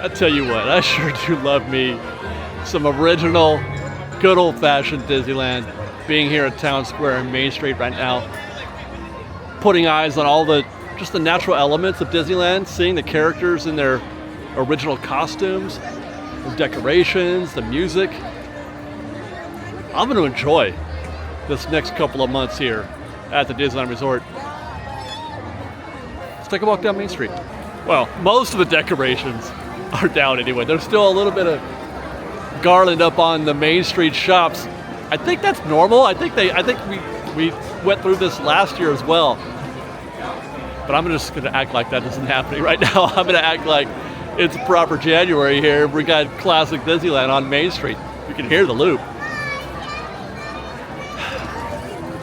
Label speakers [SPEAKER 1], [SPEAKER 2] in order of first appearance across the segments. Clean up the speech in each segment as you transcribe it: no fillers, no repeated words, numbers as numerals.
[SPEAKER 1] I tell you what, I sure do love me some original, good old-fashioned Disneyland. Being here at Town Square and Main Street right now, putting eyes on all the just the natural elements of Disneyland, seeing the characters in their original costumes, the decorations, the music. I'm going to enjoy this next couple of months here at the Disneyland Resort. Let's take a walk down Main Street. Well, most of the decorations are down anyway. There's still a little bit of garland up on the Main Street shops. I think that's normal. I think we went through this last year as well. But I'm just going to act like that isn't happening right now. I'm going to act like it's proper January here. We got classic Disneyland on Main Street. You can hear the loop.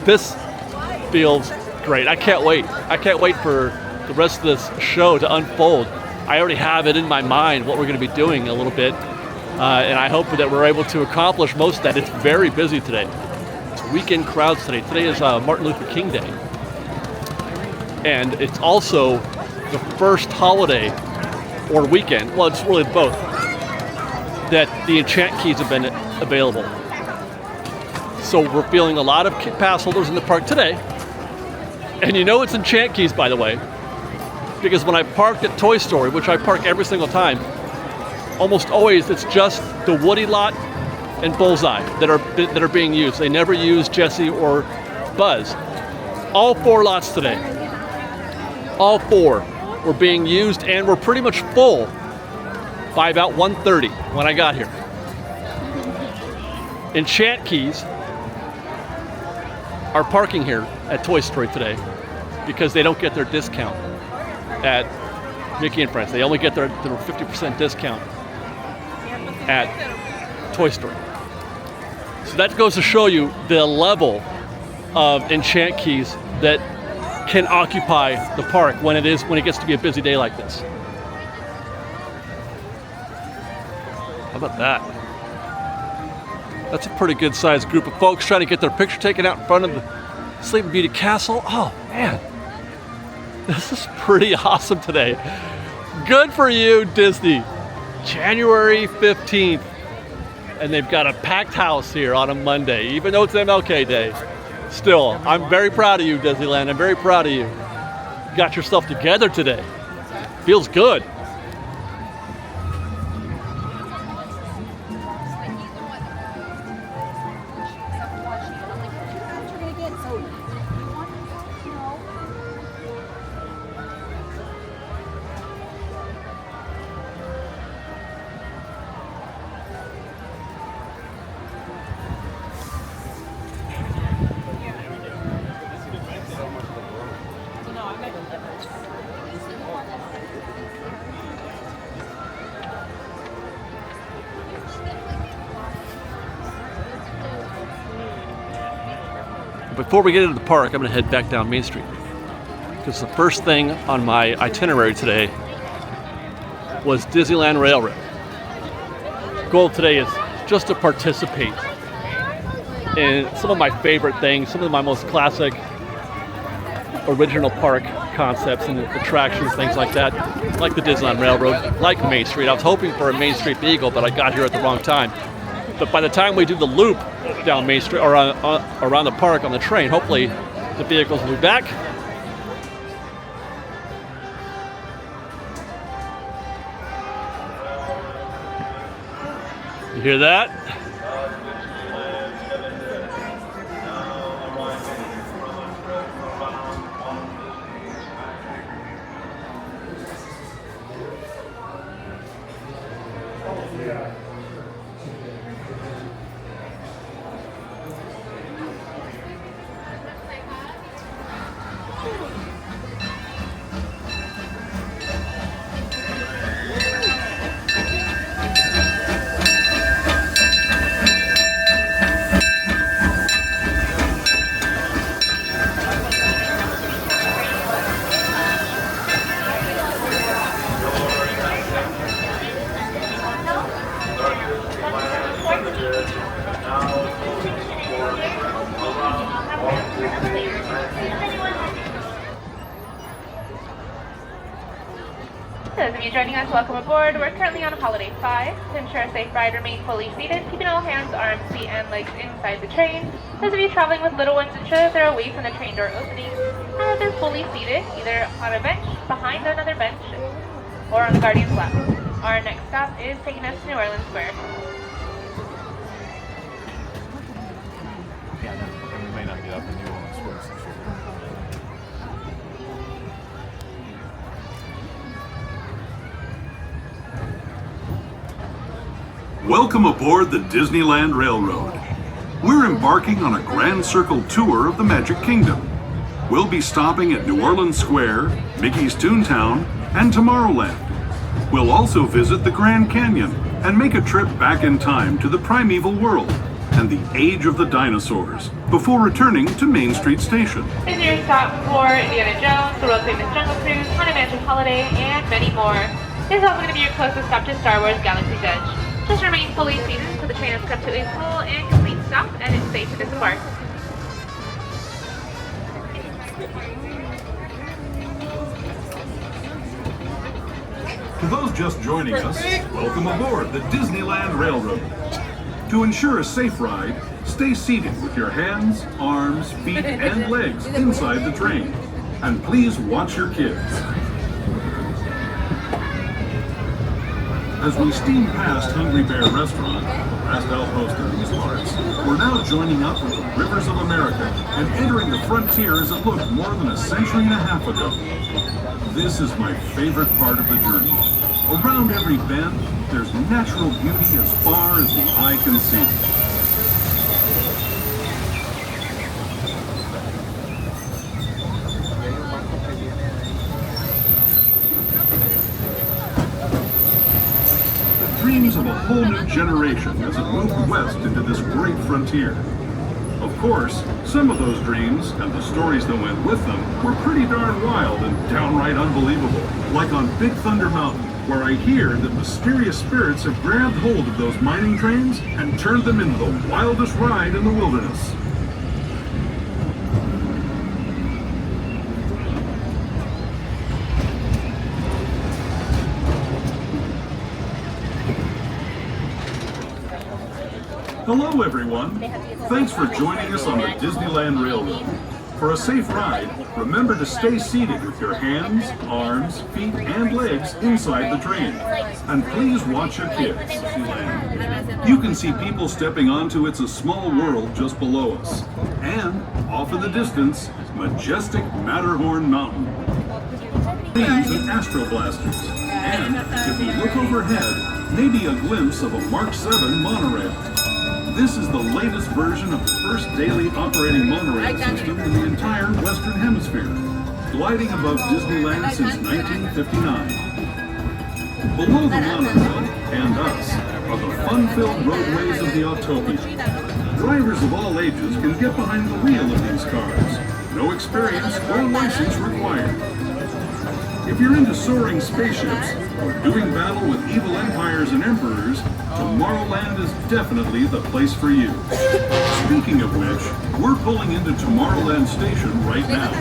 [SPEAKER 1] This feels great. I can't wait. I can't wait for the rest of this show to unfold. I already have it in my mind what we're going to be doing a little bit. And I hope that we're able to accomplish most of that. It's very busy today. It's weekend crowds today. Today is Martin Luther King Day. And it's also the first holiday or weekend, well, it's really both, that the Enchant Keys have been available. So we're feeling a lot of pass holders in the park today. And you know it's Enchant Keys, by the way, because when I parked at Toy Story, which I park every single time, almost always it's just the Woody lot and Bullseye that are being used. They never use Jessie or Buzz. All 4 lots today. All 4 were being used and were pretty much full by about 1:30 when I got here. Enchant Keys are parking here at Toy Story today because they don't get their discount at Mickey and Friends. They only get their 50% discount at Toy Story. So that goes to show you the level of Enchant Keys that can occupy the park when it gets to be a busy day like this. How about that? That's a pretty good sized group of folks trying to get their picture taken out in front of the Sleeping Beauty Castle. Oh man, this is pretty awesome today. Good for you, Disney. January 15th, and they've got a packed house here on a Monday, even though it's MLK Day. Still, I'm very proud of you, Disneyland. I'm very proud of you. You got yourself together today. Feels good. Before we get into the park, I'm going to head back down Main Street, because the first thing on my itinerary today was Disneyland Railroad. Goal today is just to participate in some of my favorite things, some of my most classic original park concepts and attractions, things like that, like the Disneyland Railroad, like Main Street. I was hoping for a Main Street Beagle, but I got here at the wrong time. But by the time we do the loop down Main Street or around the park on the train, hopefully the vehicles will be back. You hear that?
[SPEAKER 2] To those of you joining us, welcome aboard. We're currently on Holiday 5. To ensure a safe ride, remain fully seated, keeping all hands, arms, feet, and legs inside the train. Those of you traveling with little ones, ensure that they're away from the train door opening and that they're fully seated, either on a bench, behind another bench, or on the Guardian's lap. Our next stop is taking us to New Orleans Square.
[SPEAKER 3] We may not get up in New Orleans Square.
[SPEAKER 4] Welcome aboard the Disneyland Railroad. We're embarking on a grand circle tour of the Magic Kingdom. We'll be stopping at New Orleans Square, Mickey's Toontown, and Tomorrowland. We'll also visit the Grand Canyon and make a trip back in time to the primeval world and the age of the dinosaurs before returning to Main Street Station.
[SPEAKER 2] This is your stop for Indiana Jones, the world-famous Jungle Cruise, Haunted Mansion Holiday, and many more. This is also going to be your closest stop to Star Wars Galaxy's Edge. Just remain fully seated until the train has come to a full and complete stop and it's safe to disembark.
[SPEAKER 4] To those just joining us, welcome aboard the Disneyland Railroad. To ensure a safe ride, stay seated with your hands, arms, feet, and legs inside the train. And please watch your kids. As we steam past Hungry Bear Restaurant, the last outpost in these parts, we're now joining up with the rivers of America and entering the frontier as it looked more than a century and a half ago. This is my favorite part of the journey. Around every bend, there's natural beauty as far as the eye can see. Dreams of a whole new generation as it moved west into this great frontier. Of course, some of those dreams and the stories that went with them were pretty darn wild and downright unbelievable. Like on Big Thunder Mountain, where I hear that mysterious spirits have grabbed hold of those mining trains and turned them into the wildest ride in the wilderness. Hello everyone! Thanks for joining us on the Disneyland Railroad. For a safe ride, remember to stay seated with your hands, arms, feet, and legs inside the train. And please watch your kids. You can see people stepping onto It's a Small World just below us. And, off in the distance, majestic Matterhorn Mountain. Planes and astroblasters. And, if we look overhead, maybe a glimpse of a Mark 7 monorail. This is the latest version of the first daily operating monorail system in the entire Western Hemisphere, gliding above Disneyland since 1959. Below the monorail, and us, are the fun-filled roadways of the Autopia. Drivers of all ages can get behind the wheel of these cars. No experience or license required. If you're into soaring spaceships or doing battle with evil empires and emperors, Tomorrowland is definitely the place for you. Speaking of which, we're pulling into Tomorrowland Station right now.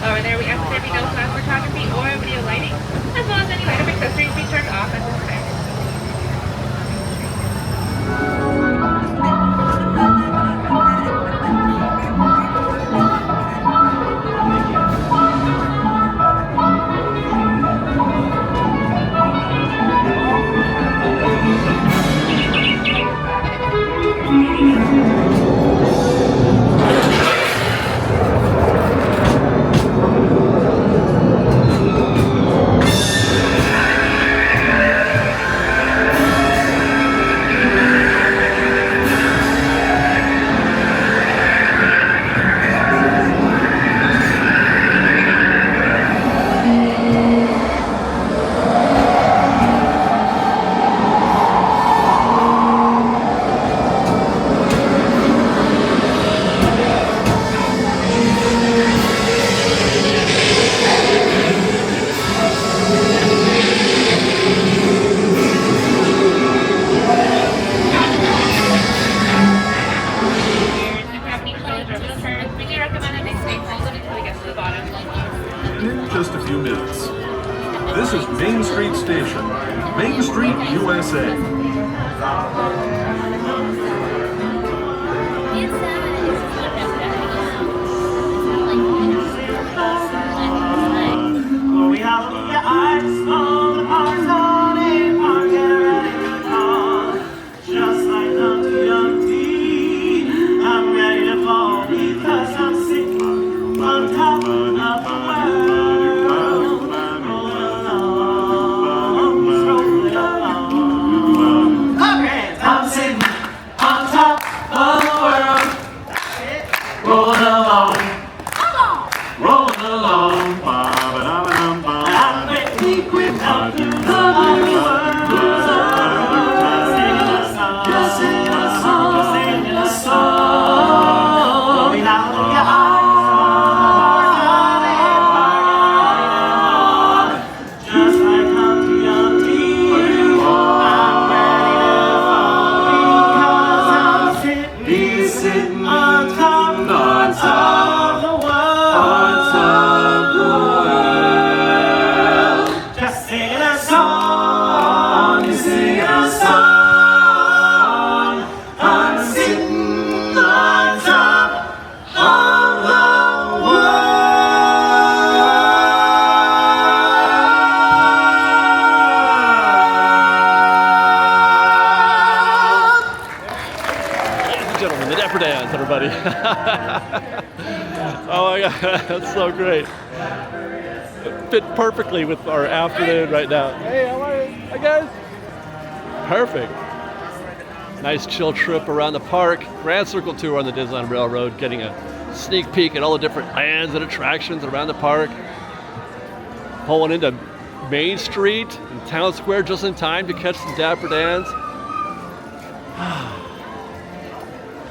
[SPEAKER 2] Over there we ask there be no flash photography or video lighting, as well as any light of accessories be turned off at this time.
[SPEAKER 4] just a few minutes. This is Main Street Station, Main Street, USA.
[SPEAKER 5] We have your eyes on the park's on in, park, get ready to call. Just like Humpty Dumpty, I'm ready to fall because I'm sitting on top of the world. Rolling along. I'm sitting on top of the world. Rolling along. Rolling along. I'm ready quick up to the new world. Just singing a song, singing a song. Going out of your eyes. Just like Humpty Dumpty, I'm ready to fall because I'm sitting on top of the world. Just singing a song, singing a song. I'm sitting on top of the world.
[SPEAKER 1] Ladies and gentlemen, the Dapper Dans, everybody. Oh my God, that's so great. It fit perfectly with our afternoon right now. Hey, how are you? Hi guys. Perfect. Nice chill trip around the park. Grand Circle tour on the Disneyland Railroad, getting a sneak peek at all the different lands and attractions around the park. Pulling into Main Street and Town Square just in time to catch the Dapper Dans.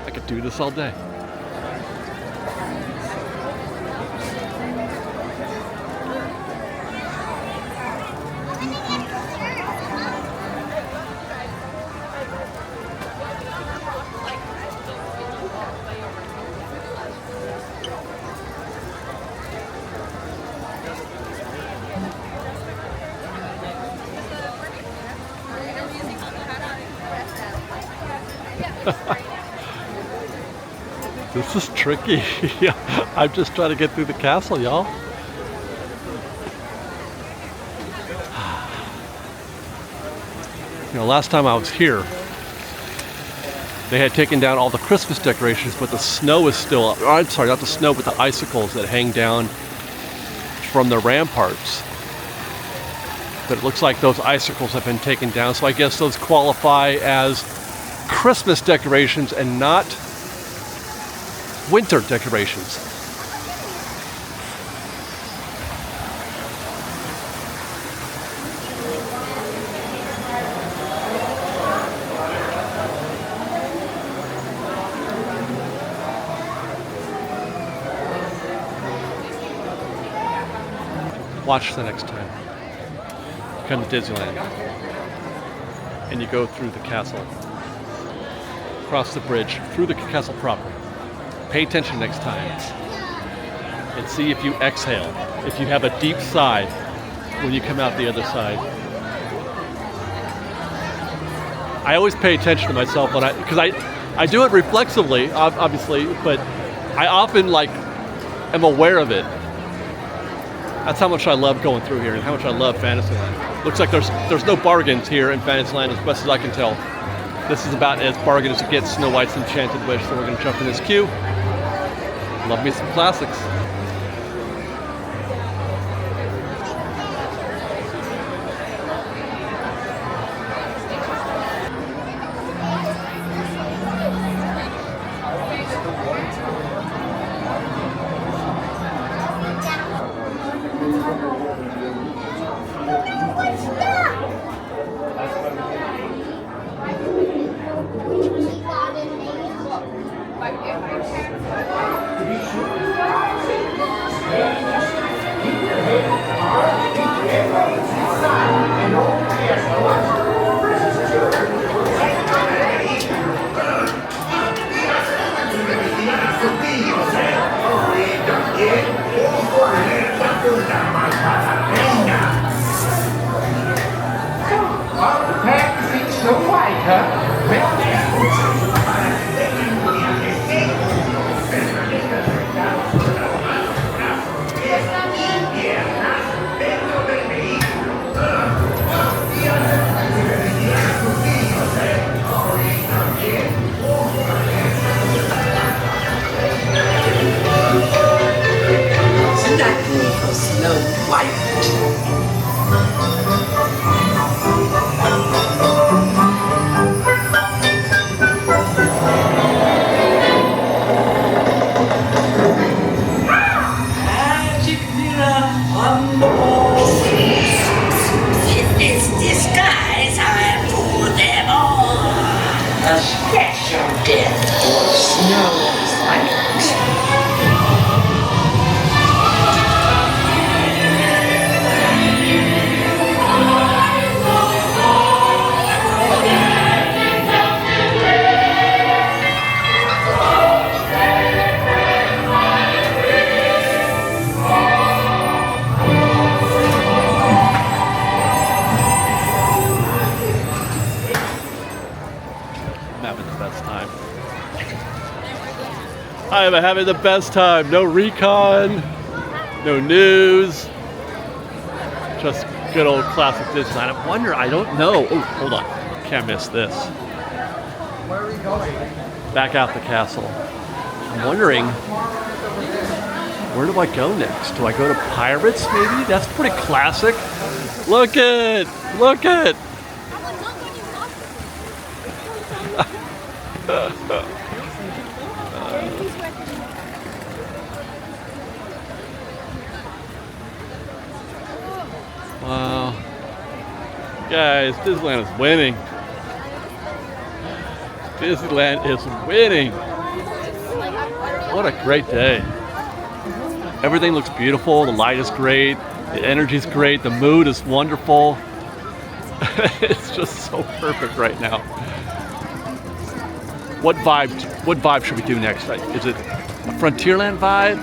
[SPEAKER 1] I could do this all day. This is tricky. I'm just trying to get through the castle, y'all. You know, last time I was here, they had taken down all the Christmas decorations, but the snow is still up. I'm sorry, not the snow, but the icicles that hang down from the ramparts. But it looks like those icicles have been taken down, so I guess those qualify as Christmas decorations and not winter decorations. Watch the next time. Come to Disneyland and you go through the castle, across the bridge, through the castle proper. Pay attention next time and see if you exhale, if you have a deep sigh when you come out the other side. I always pay attention to myself when because I do it reflexively, obviously, but I often am aware of it. That's how much I love going through here and how much I love Fantasyland. Looks like there's no bargains here in Fantasyland as best as I can tell. This is about as bargain as it gets, Snow White's Enchanted Wish, so we're going to jump in this queue. Love me some classics.
[SPEAKER 5] Magic mirror on the wall. In this disguise, I fool them all. A special death for snow white.
[SPEAKER 1] I am having the best time. No recon, no news, just good old classic Disneyland. I wonder, I don't know. Oh, hold on. Can't miss this.
[SPEAKER 6] Where are we going?
[SPEAKER 1] Back out the castle. I'm wondering, where do I go next? Do I go to Pirates maybe? That's pretty classic. Look it! Look it! Wow. Guys, Disneyland is winning. Disneyland is winning. What a great day. Everything looks beautiful. The light is great. The energy's great. The mood is wonderful. It's just so perfect right now. What vibe should we do next? Is it a Frontierland vibe?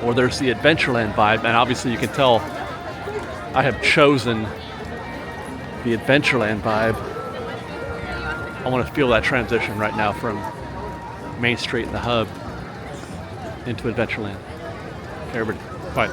[SPEAKER 1] Or there's the Adventureland vibe? And obviously you can tell I have chosen the Adventureland vibe. I want to feel that transition right now from Main Street and the hub into Adventureland. Okay, everybody, quiet.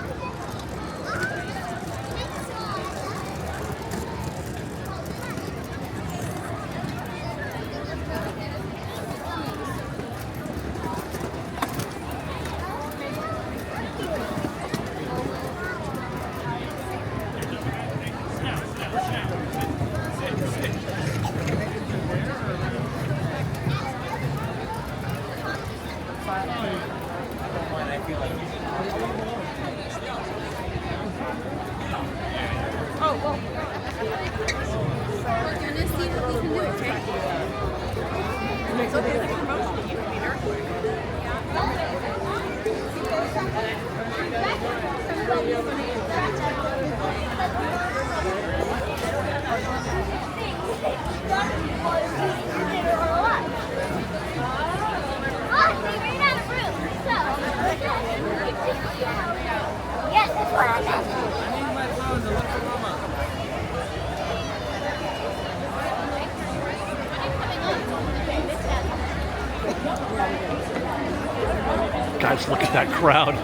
[SPEAKER 1] Guys, look at that crowd.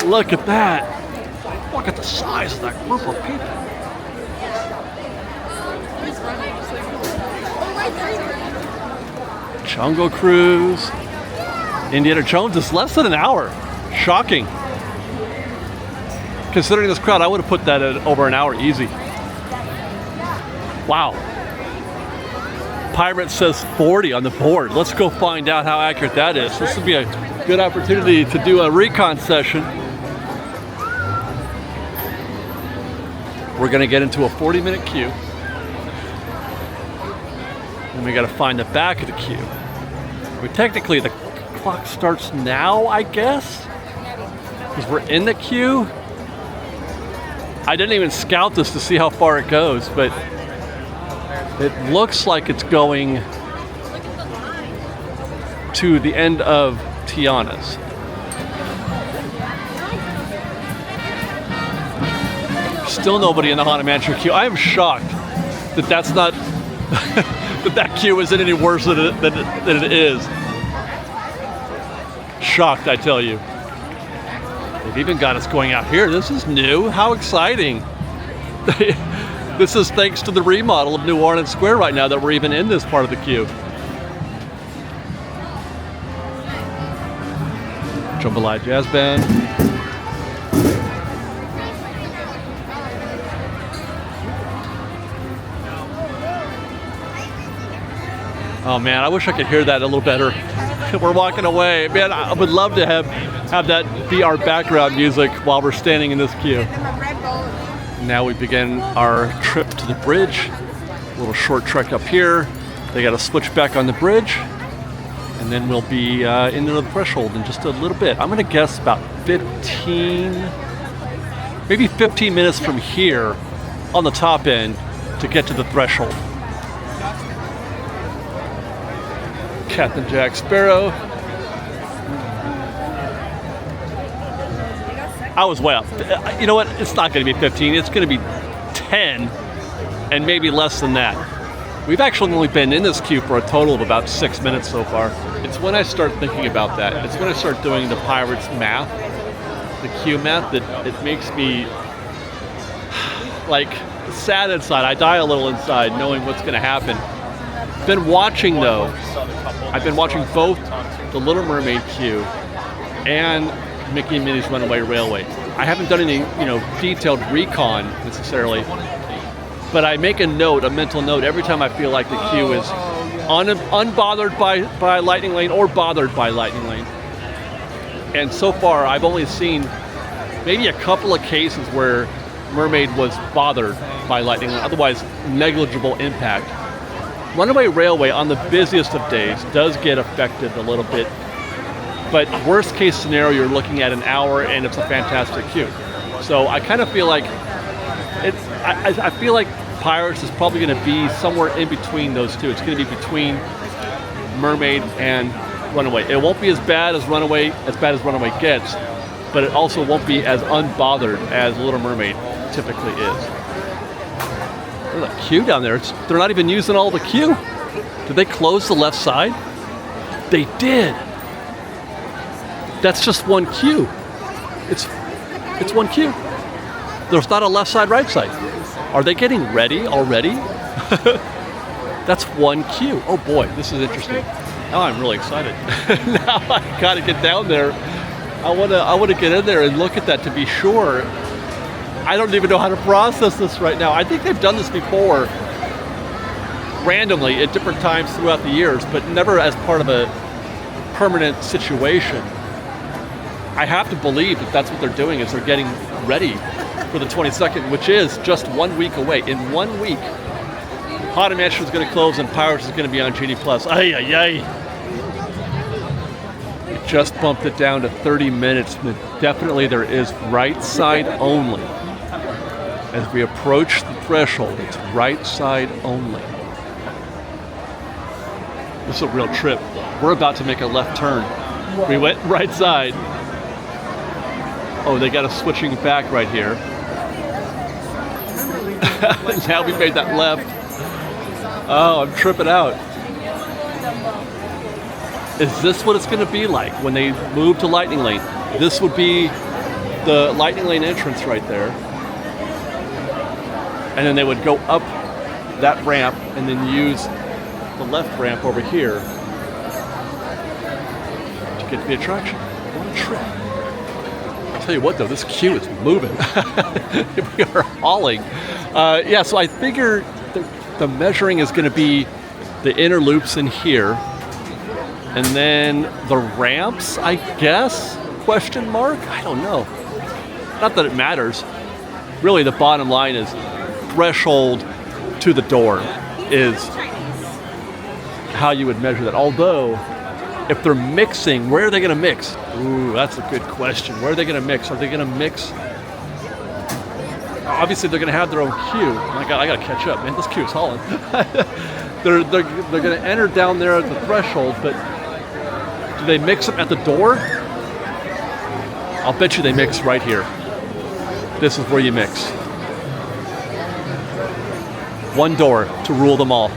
[SPEAKER 1] Look at that. Look at the size of that group of people. Jungle Cruise. Indiana Jones is less than an hour. Shocking. Considering this crowd, I would have put that at over an hour easy. Wow. Pirate says 40 on the board. Let's go find out how accurate that is. This would be a good opportunity to do a recon session. We're gonna get into a 40-minute queue. And we gotta find the back of the queue. Technically, the clock starts now, I guess? Because we're in the queue. I didn't even scout this to see how far it goes, but it looks like it's going to the end of Tiana's. Still nobody in the Haunted Mansion queue. I am shocked that that's not that queue isn't any worse than it is. Shocked, I tell you. They've even got us going out here. This is new. How exciting. This is thanks to the remodel of New Orleans Square right now that we're even in this part of the queue. Jambalaya Jazz Band. Oh man, I wish I could hear that a little better. We're walking away. Man, I would love to have that be our background music while we're standing in this queue. Now we begin our trip to the bridge. A little short trek up here. They got to switch back on the bridge. And then we'll be into the threshold in just a little bit. I'm going to guess about 15 minutes from here on the top end to get to the threshold. Captain Jack Sparrow. I was way up. You know what? It's not going to be 15. It's going to be 10 and maybe less than that. We've actually only been in this queue for a total of about 6 minutes so far. It's when I start thinking about that. It's when I start doing the Pirates math, the queue math, that it makes me like sad inside. I die a little inside knowing what's going to happen. Been watching though. I've been watching both the Little Mermaid queue and Mickey and Minnie's Runaway Railway. I haven't done any, detailed recon necessarily, but I make a mental note every time I feel like the queue is unbothered by Lightning Lane or bothered by Lightning Lane. And so far, I've only seen maybe a couple of cases where Mermaid was bothered by Lightning Lane, otherwise negligible impact. Runaway Railway on the busiest of days does get affected a little bit, but worst case scenario, you're looking at an hour and it's a fantastic queue. So I kind of feel like I feel like Pirates is probably going to be somewhere in between those two. It's going to be between Mermaid and Runaway. It won't be as bad as Runaway gets, but it also won't be as unbothered as Little Mermaid typically is. There's a queue down there. They're not even using all the queue. Did they close the left side? They did. That's just one queue. It's one queue. There's not a left side, right side. Are they getting ready already? That's one queue. Oh boy, this is interesting. Now I'm really excited. Now I gotta get down there. I wanna get in there and look at that to be sure. I don't even know how to process this right now. I think they've done this before, randomly at different times throughout the years, but never as part of a permanent situation. I have to believe that that's what they're doing, is they're getting ready for the 22nd, which is just 1 week away. In 1 week, Haunted Mansion is going to close and Pirates is going to be on Genie Plus. Ay, ay, ay. We just bumped it down to 30 minutes. Definitely there is right side only. As we approach the threshold, it's right side only. This is a real trip. We're about to make a left turn. We went right side. Oh, they got us switching back right here. Now we made that left. Oh, I'm tripping out. Is this what it's going to be like when they move to Lightning Lane? This would be the Lightning Lane entrance right there. And then they would go up that ramp and then use the left ramp over here to get to the attraction. What a trip. I'll tell you what though, this queue is moving. We are hauling. Yeah, so I figure the measuring is going to be the inner loops in here, and then the ramps, I guess? Question mark? I don't know. Not that it matters. Really, the bottom line is threshold to the door is how you would measure that. Although, if they're mixing, where are they going to mix? Ooh, that's a good question. Where are they going to mix? Are they going to mix? Obviously, they're going to have their own queue. My God, I got to catch up, man. This queue is hauling. they're going to enter down there at the threshold, but do they mix them at the door? I'll bet you they mix right here. This is where you mix. One door to rule them all.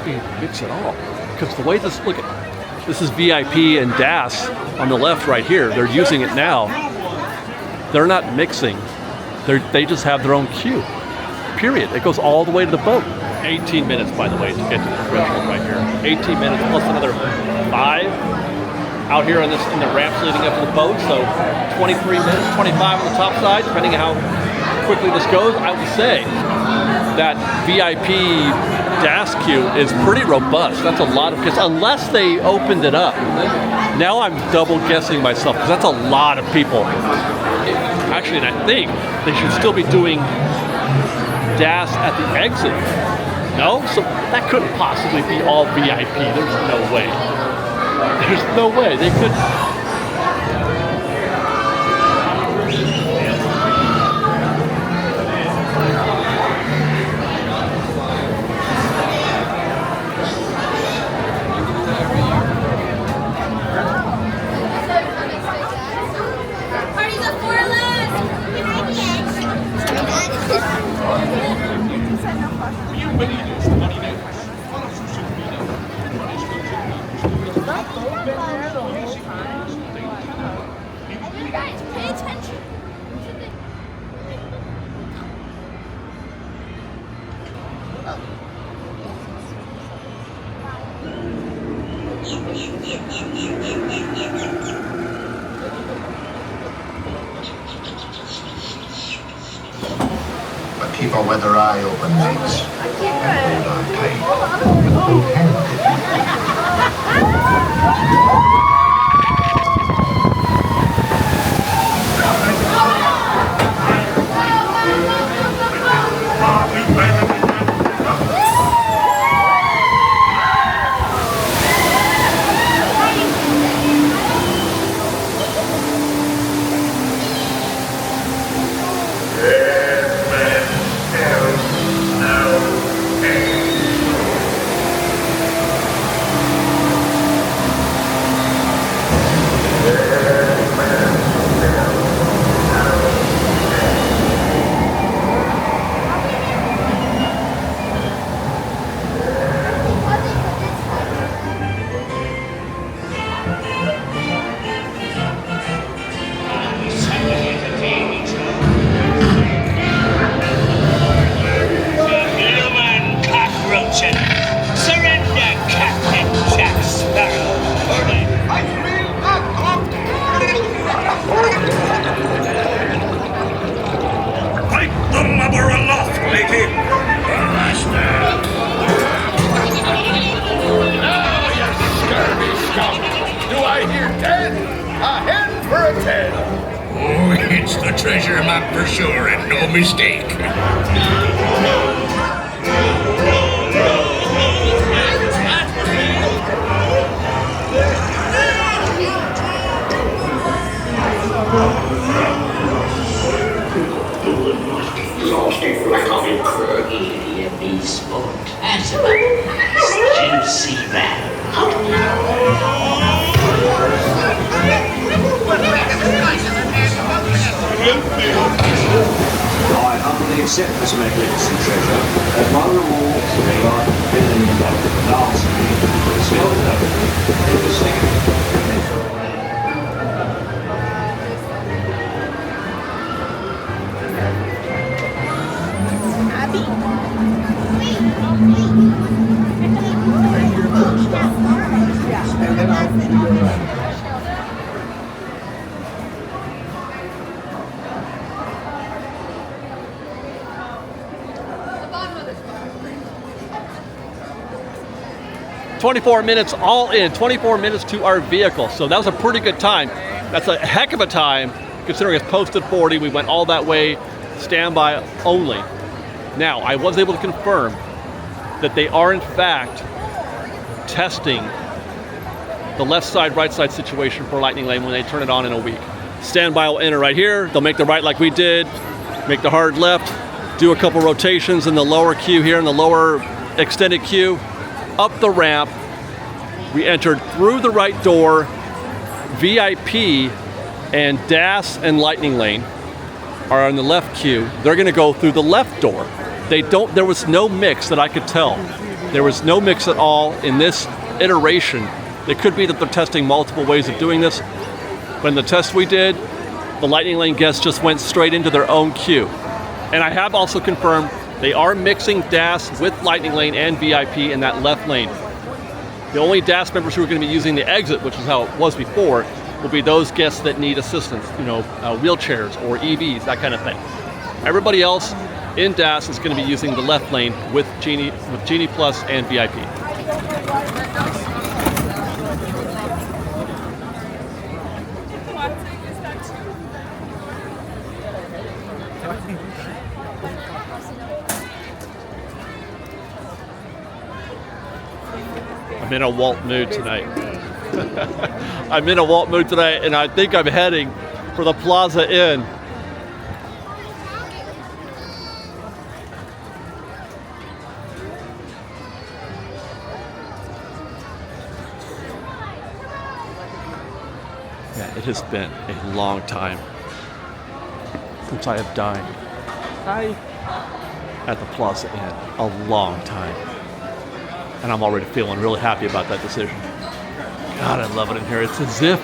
[SPEAKER 1] You mix it all. Because the way this, look at, this is VIP and DAS on the left right here. They're using it now. They're not mixing. They just have their own queue. Period. It goes all the way to the boat. 18 minutes, by the way, to get to the threshold right here. 18 minutes plus another 5 out here in the ramps leading up to the boat. So 23 minutes, 25 on the top side, depending on how quickly this goes. I would say that VIP DAS queue is pretty robust. That's a lot of, because unless they opened it up, now I'm double guessing myself, because that's a lot of people. Actually, and I think they should still be doing DAS at the exit. No? So that couldn't possibly be all VIP. There's no way. There's no way. They could.
[SPEAKER 7] But keep a weather eye open, mates, and hold on tight. With both hands.
[SPEAKER 8] It's the treasure map for sure, and no mistake.
[SPEAKER 9] I humbly accept this magnificent treasure, and my reward to be like $1 billion. Last week, still
[SPEAKER 1] $24 minutes all in, 24 minutes to our vehicle. So that was a pretty good time. That's a heck of a time considering it's posted 40. We went all that way, standby only. Now, I was able to confirm that they are in fact testing the left side, right side situation for Lightning Lane when they turn it on in a week. Standby will enter right here. They'll make the right like we did, make the hard left, do a couple rotations in the lower queue here, in the lower extended queue, up the ramp. We entered through the right door. VIP and DAS and Lightning Lane are on the left queue. They're gonna go through the left door. There was no mix that I could tell. There was no mix at all in this iteration. It could be that they're testing multiple ways of doing this. But in the test we did, the Lightning Lane guests just went straight into their own queue. And I have also confirmed they are mixing DAS with Lightning Lane and VIP in that left lane. The only DAS members who are going to be using the exit, which is how it was before, will be those guests that need assistance, wheelchairs or EVs, that kind of thing. Everybody else in DAS is going to be using the left lane with Genie Plus and VIP. I'm in a Walt mood tonight. I'm in a Walt mood tonight, and I think I'm heading for the Plaza Inn. Yeah, it has been a long time since I have dined at the Plaza Inn. A long time. And I'm already feeling really happy about that decision. God, I love it in here. It's as if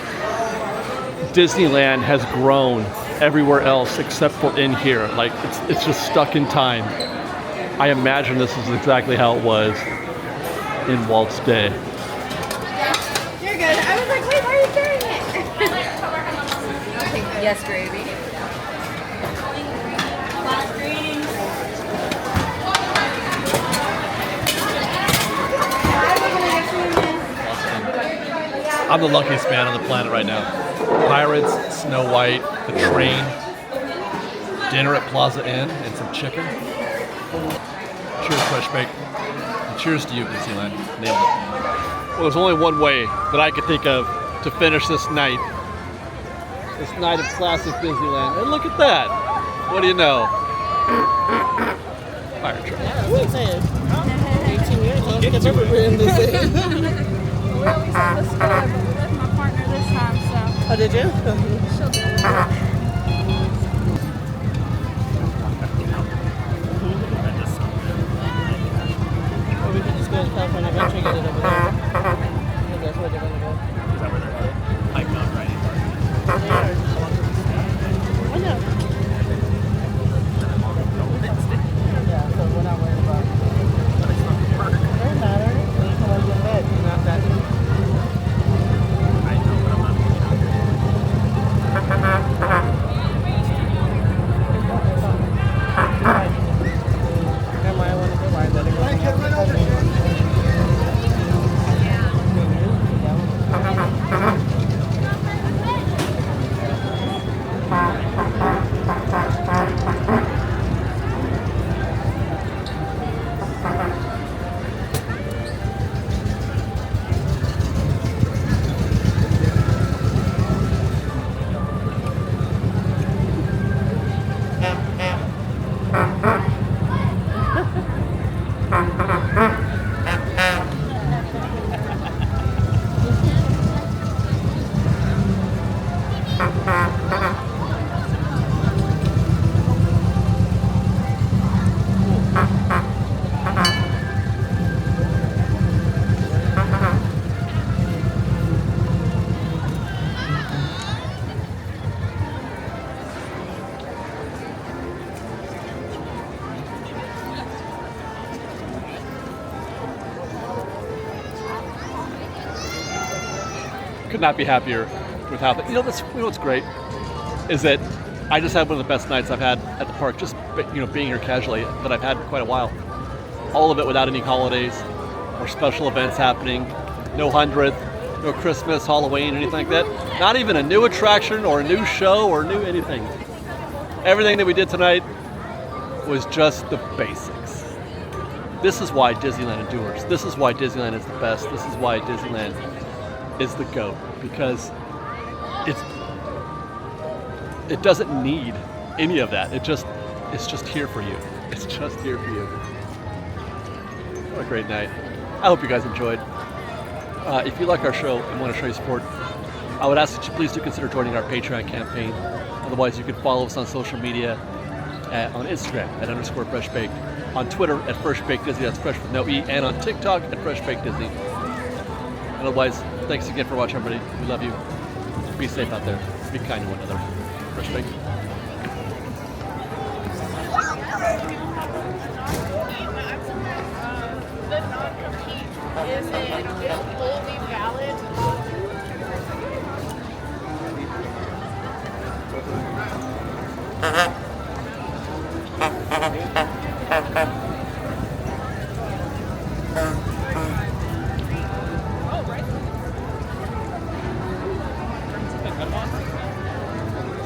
[SPEAKER 1] Disneyland has grown everywhere else except for in here. Like, it's just stuck in time. I imagine this is exactly how it was in Walt's day.
[SPEAKER 10] You're good. I was like, wait, why are you carrying it? Yes, gravy.
[SPEAKER 1] I'm the luckiest man on the planet right now. Pirates, Snow White, the train, dinner at Plaza Inn, and some chicken. Cheers, Fresh Baked. And cheers to you, Disneyland. Nailed it. Well, there's only one way that I could think of to finish this night. This night of classic Disneyland. And look at that. What do you know? Fire truck.
[SPEAKER 11] Yeah, that's what I'm saying. 18 years, I don't think I've ever been in this.
[SPEAKER 10] We always have this story, but we left my partner this time, so.
[SPEAKER 11] Oh, did you?
[SPEAKER 10] She'll do it.
[SPEAKER 11] Or we could just go to California Adventure and get it over there. Maybe that's where they're going to go.
[SPEAKER 3] Is that where they're headed? Like Mount Riding Park.
[SPEAKER 11] They are. I know. Yeah, so we're not worried about it. It doesn't matter. We can always go to bed. You're not that.
[SPEAKER 3] I know, but I'm not
[SPEAKER 11] Never mind, I want to go ride that. I can't run over here.
[SPEAKER 1] Could not be happier with how you know what's great is that I just had one of the best nights I've had at the park, just being here casually, that I've had in quite a while. All of it without any holidays or special events happening. No 100th, no Christmas, Halloween, anything like that. Not even a new attraction or a new show or new anything. Everything that we did tonight was just the basics. This is why Disneyland endures. This is why Disneyland is the best. This is why Disneyland is the GOAT, because it doesn't need any of that. It's just here for you. It's just here for you. What a great night. I hope you guys enjoyed. If you like our show and want to show your support, I would ask that you please do consider joining our Patreon campaign. Otherwise, you can follow us on social media on Instagram at _FreshBaked, on Twitter at FreshBakedDisney, that's fresh with no E, and on TikTok at FreshBakedDisney. Otherwise, thanks again for watching, everybody. We love you. Be safe out there. Be kind to one another. Fresh Baked.
[SPEAKER 10] The non-compete is fully valid.